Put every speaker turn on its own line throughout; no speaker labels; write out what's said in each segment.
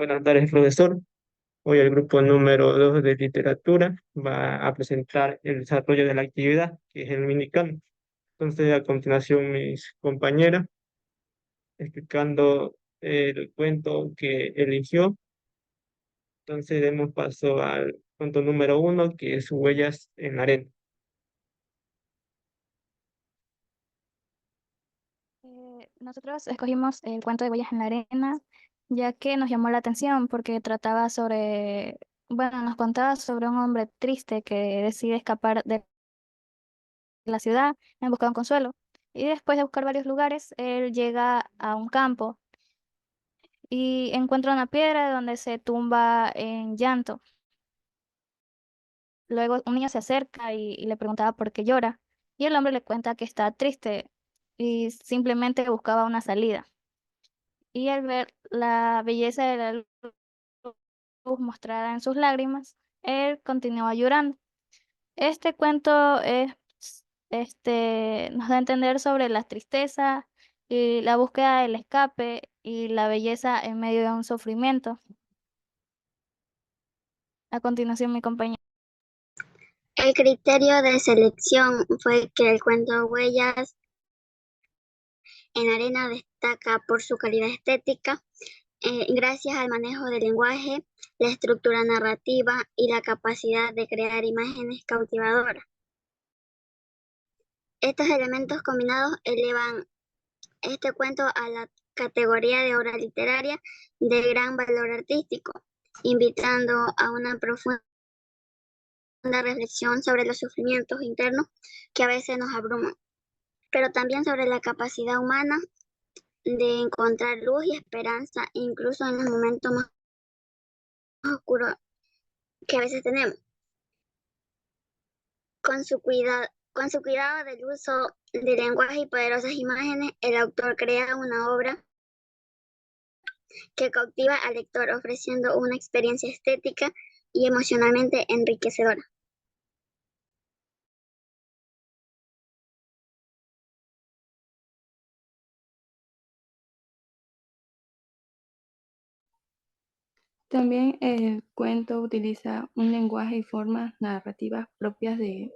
Buenas tardes, profesor. Hoy el grupo número 2 de literatura va a presentar el desarrollo de la actividad, que es el minicam. Entonces, a continuación, mis compañeras explicando el cuento que eligió. Entonces, demos paso al cuento número 1, que es Huellas en la arena.
Nosotros escogimos el cuento de Huellas en la arena, ya que nos llamó la atención porque trataba sobre, bueno, nos contaba sobre un hombre triste que decide escapar de la ciudad en busca de un consuelo. Y después de buscar varios lugares, él llega a un campo y encuentra una piedra donde se tumba en llanto. Luego un niño se acerca y le preguntaba por qué llora, y el hombre le cuenta que está triste y simplemente buscaba una salida. Y al ver la belleza de la luz mostrada en sus lágrimas, él continúa llorando. Este cuento nos da a entender sobre la tristeza y la búsqueda del escape y la belleza en medio de un sufrimiento. A continuación, mi compañero.
El criterio de selección fue que el cuento Huellas en la arena destaca por su calidad estética, gracias al manejo del lenguaje, la estructura narrativa y la capacidad de crear imágenes cautivadoras. Estos elementos combinados elevan este cuento a la categoría de obra literaria de gran valor artístico, invitando a una profunda reflexión sobre los sufrimientos internos que a veces nos abruman, pero también sobre la capacidad humana de encontrar luz y esperanza incluso en los momentos más oscuros que a veces tenemos. Con su cuidado del uso de lenguaje y poderosas imágenes, el autor crea una obra que cautiva al lector, ofreciendo una experiencia estética y emocionalmente enriquecedora.
También el cuento utiliza un lenguaje y formas narrativas propias de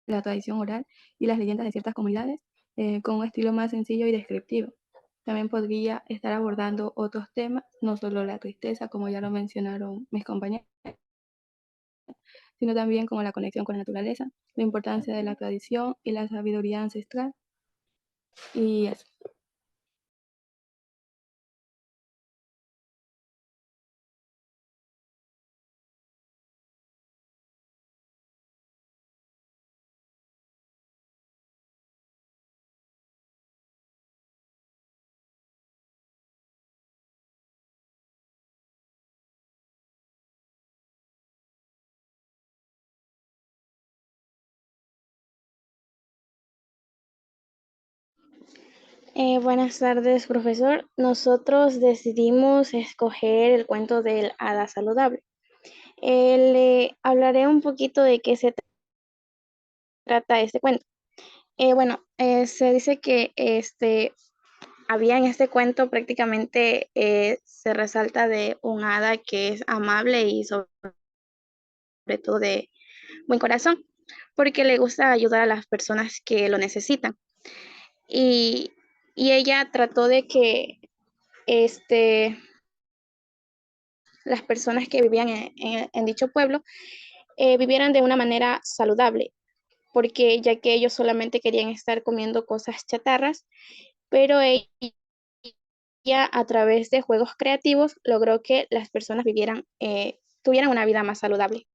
la tradición oral y las leyendas de ciertas comunidades, con un estilo más sencillo y descriptivo. También podría estar abordando otros temas, no solo la tristeza, como ya lo mencionaron mis compañeros, sino también como la conexión con la naturaleza, la importancia de la tradición y la sabiduría ancestral. Y eso.
Buenas tardes, profesor. Nosotros decidimos escoger el cuento del hada saludable. Le hablaré un poquito de qué se trata este cuento. Se dice que había en este cuento prácticamente se resalta de un hada que es amable y sobre todo de buen corazón, porque le gusta ayudar a las personas que lo necesitan. Y, y ella trató de que las personas que vivían en dicho pueblo vivieran de una manera saludable, porque ya que ellos solamente querían estar comiendo cosas chatarras, pero ella a través de juegos creativos logró que las personas tuvieran una vida más saludable.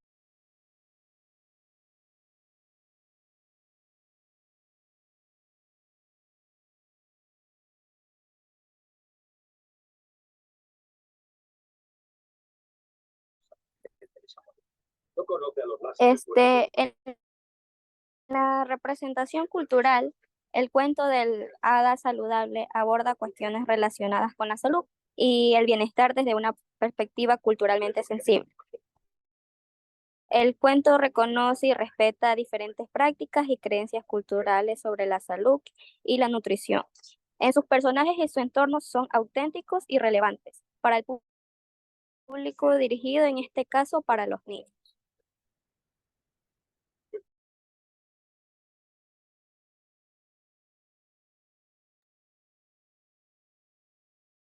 En la representación cultural, el cuento del hada saludable aborda cuestiones relacionadas con la salud y el bienestar desde una perspectiva culturalmente sensible. El cuento reconoce y respeta diferentes prácticas y creencias culturales sobre la salud y la nutrición. En sus personajes y su entorno son auténticos y relevantes,
para el público dirigido, en este caso para los niños.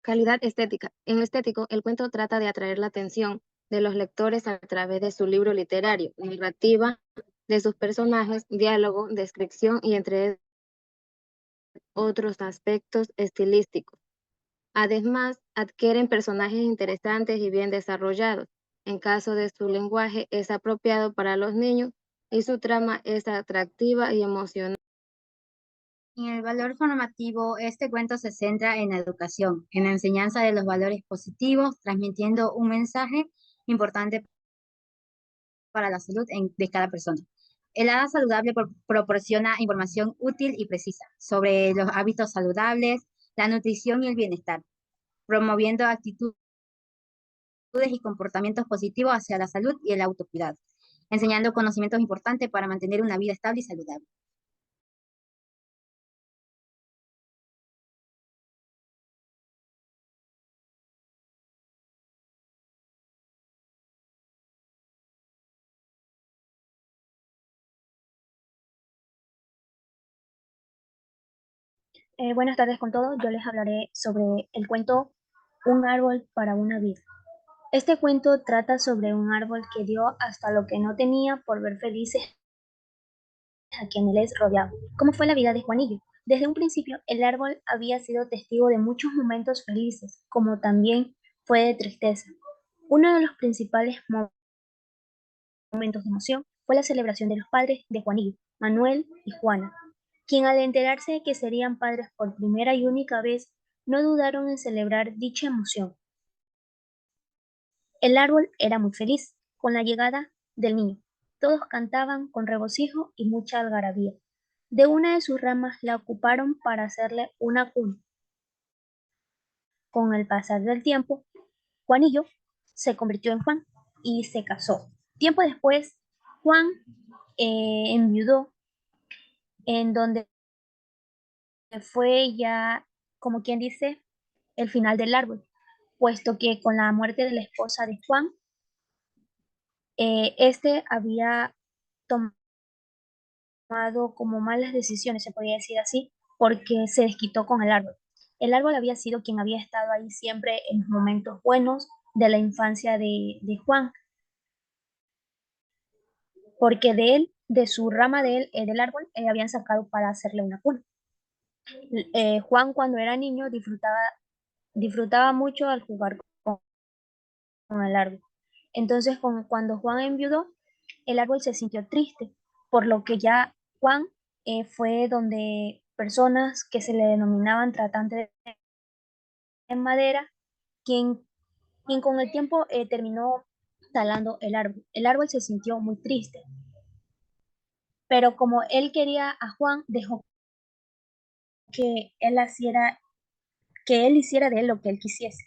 Calidad estética. En lo estético, el cuento trata de atraer la atención de los lectores a través de su libro literario, narrativa de sus personajes, diálogo, descripción y entre otros aspectos estilísticos. Además, adquieren personajes interesantes y bien desarrollados. En caso de su lenguaje, es apropiado para los niños y su trama es atractiva y emocionante.
En el valor formativo, este cuento se centra en la educación, en la enseñanza de los valores positivos, transmitiendo un mensaje importante para la salud de cada persona. El hada saludable proporciona información útil y precisa sobre los hábitos saludables, la nutrición y el bienestar, promoviendo actitudes y comportamientos positivos hacia la salud y el autocuidado, enseñando conocimientos importantes para mantener una vida estable y saludable.
Buenas tardes con todos. Yo les hablaré sobre el cuento Un árbol para una vida. Este cuento trata sobre un árbol que dio hasta lo que no tenía por ver felices a quienes les rodeaba. ¿Cómo fue la vida de Juanillo? Desde un principio, el árbol había sido testigo de muchos momentos felices, como también fue de tristeza. Uno de los principales momentos de emoción fue la celebración de los padres de Juanillo, Manuel y Juana, quien al enterarse de que serían padres por primera y única vez, no dudaron en celebrar dicha emoción. El árbol era muy feliz con la llegada del niño. Todos cantaban con regocijo y mucha algarabía. De una de sus ramas la ocuparon para hacerle una cuna. Con el pasar del tiempo, Juanillo se convirtió en Juan y se casó. Tiempo después, Juan enviudó, en donde fue ya, como quien dice, el final del árbol, puesto que con la muerte de la esposa de Juan, este había tomado como malas decisiones, se podría decir así, porque se desquitó con el árbol. El árbol había sido quien había estado ahí siempre en los momentos buenos de la infancia de Juan, porque de él, de su rama de él, del árbol, habían sacado para hacerle una cuna. Juan cuando era niño disfrutaba mucho al jugar con el árbol. Entonces, cuando Juan enviudó, el árbol se sintió triste, por lo que ya Juan fue donde personas que se le denominaban tratantes de madera, quien, quien con el tiempo terminó talando el árbol. El árbol se sintió muy triste, pero como él quería a Juan, dejó que que él hiciera de él lo que él quisiese.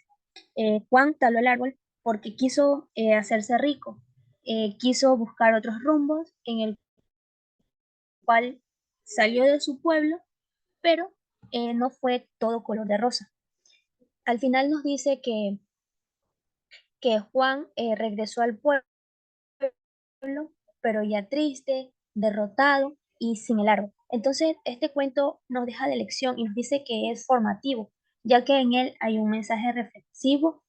Juan taló el árbol porque quiso hacerse rico, quiso buscar otros rumbos en el cual salió de su pueblo, pero no fue todo color de rosa. Al final nos dice que Juan regresó al pueblo, pero ya triste, derrotado y sin el árbol. Entonces, este cuento nos deja de lección y nos dice que es formativo, ya que en él hay un mensaje reflexivo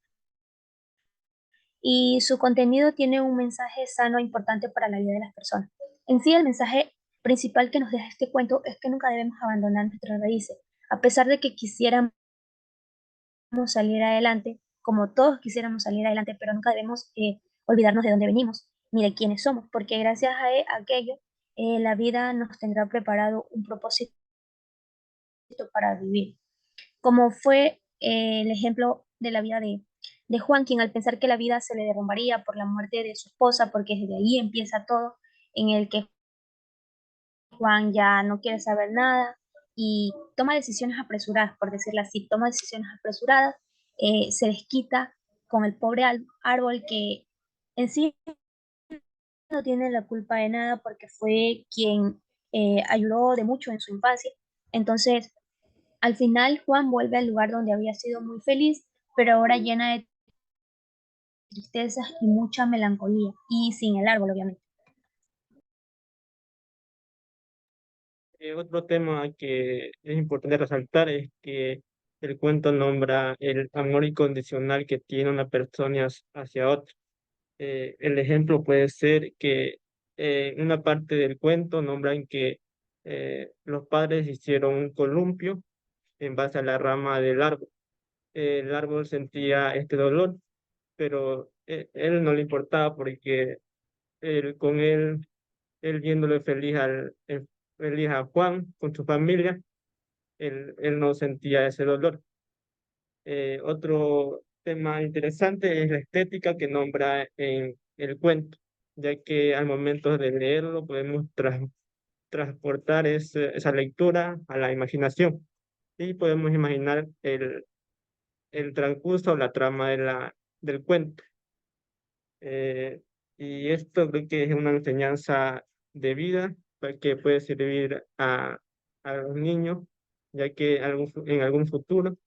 y su contenido tiene un mensaje sano e importante para la vida de las personas. En sí, el mensaje principal que nos deja este cuento es que nunca debemos abandonar nuestras raíces, a pesar de que quisiéramos salir adelante, como todos quisiéramos salir adelante, pero nunca debemos olvidarnos de dónde venimos ni de quiénes somos, porque gracias a aquello la vida nos tendrá preparado un propósito para vivir, como fue el ejemplo de la vida de Juan, quien al pensar que la vida se le derrumbaría por la muerte de su esposa, porque desde ahí empieza todo, en el que Juan ya no quiere saber nada y toma decisiones apresuradas, por decirlo así, toma decisiones apresuradas, se desquita con el pobre árbol que en sí no tiene la culpa de nada porque fue quien ayudó de mucho en su infancia. Entonces, al final Juan vuelve al lugar donde había sido muy feliz, pero ahora llena de tristezas y mucha melancolía, y sin el árbol, obviamente.
Otro tema que es importante resaltar es que el cuento nombra el amor incondicional que tiene una persona hacia otra. El ejemplo puede ser que en una parte del cuento nombran que los padres hicieron un columpio en base a la rama del árbol. El árbol sentía este dolor, pero él no le importaba porque él viéndole feliz a Juan con su familia, él no sentía ese dolor. Otro tema interesante es la estética que nombra en el cuento, ya que al momento de leerlo podemos transportar esa lectura a la imaginación y podemos imaginar el transcurso o la trama del cuento. Eh, y esto creo que es una enseñanza de vida que puede servir a los niños, ya que en algún futuro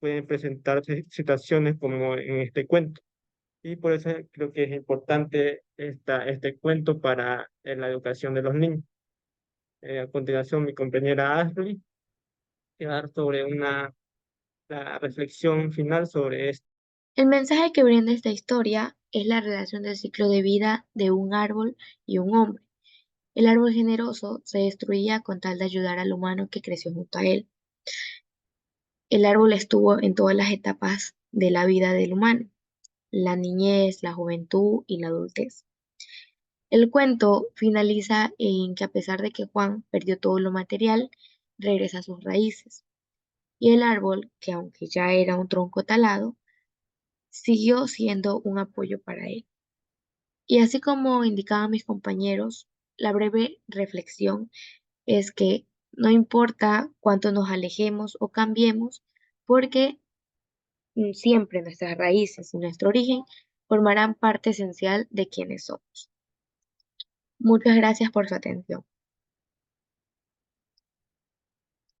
pueden presentarse situaciones como en este cuento. Y por eso creo que es importante este cuento para la educación de los niños. A continuación, mi compañera Ashley va a dar sobre la reflexión final sobre esto.
El mensaje que brinda esta historia es la relación del ciclo de vida de un árbol y un hombre. El árbol generoso se destruía con tal de ayudar al humano que creció junto a él. El árbol estuvo en todas las etapas de la vida del humano, la niñez, la juventud y la adultez. El cuento finaliza en que a pesar de que Juan perdió todo lo material, regresa a sus raíces. Y el árbol, que aunque ya era un tronco talado, siguió siendo un apoyo para él. Y así como indicaban mis compañeros, la breve reflexión es que no importa cuánto nos alejemos o cambiemos, porque siempre nuestras raíces y nuestro origen formarán parte esencial de quienes somos. Muchas gracias por su atención.